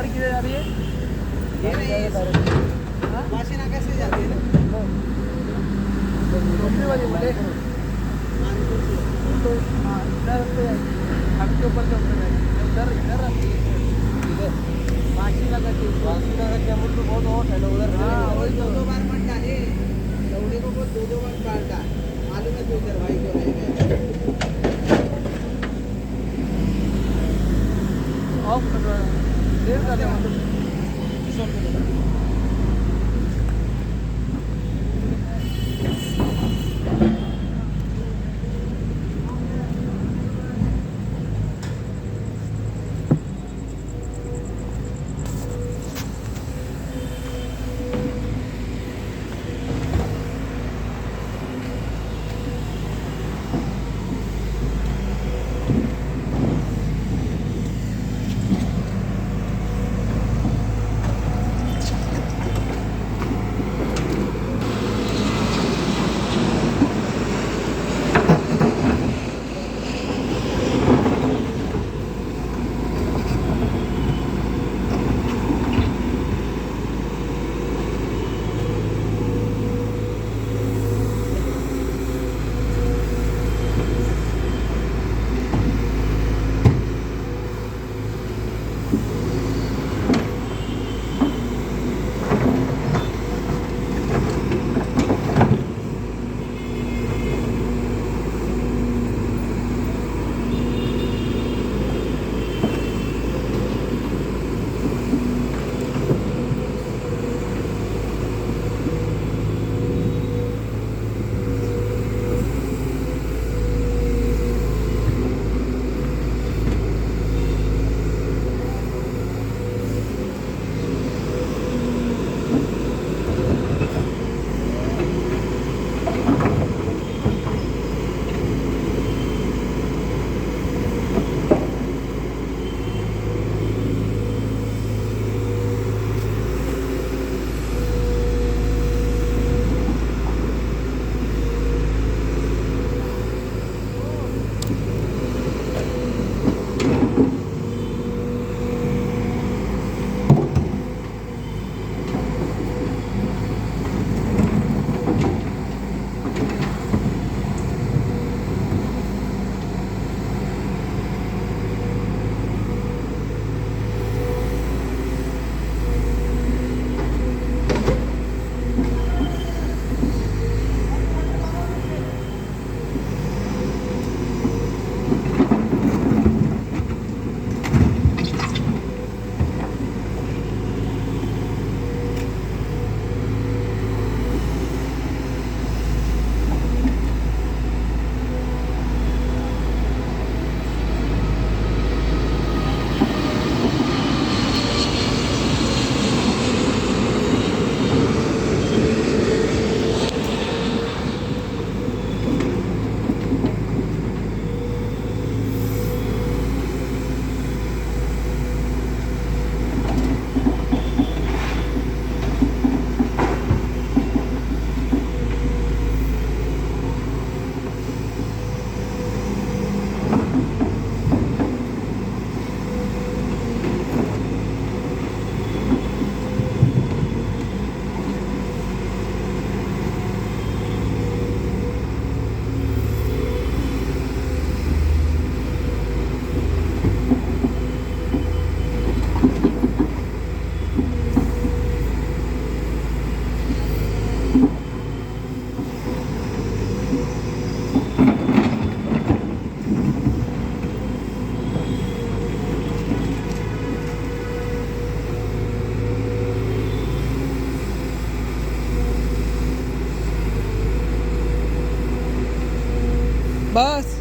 गाड़ी किधर जा रही है? ये नहीं हाँ? वाशीनागा से जाती है ना दूसरी वाली बोले मानपुर से तो हाँ इधर पे घाट के ऊपर से उतर जाएगी इधर इधर रहती है इधर वाशीनागा के वाशीनागा क्या बोल तो बहुत हॉट है ना उधर हाँ चलेंगे। वही तो दो बार मत डाले दौड़े को बहुत दो बार डाल डाल मालूम है तो इधर भाई क्यों नहीं गए ऑफ कर रहा है देर कर रहा है बस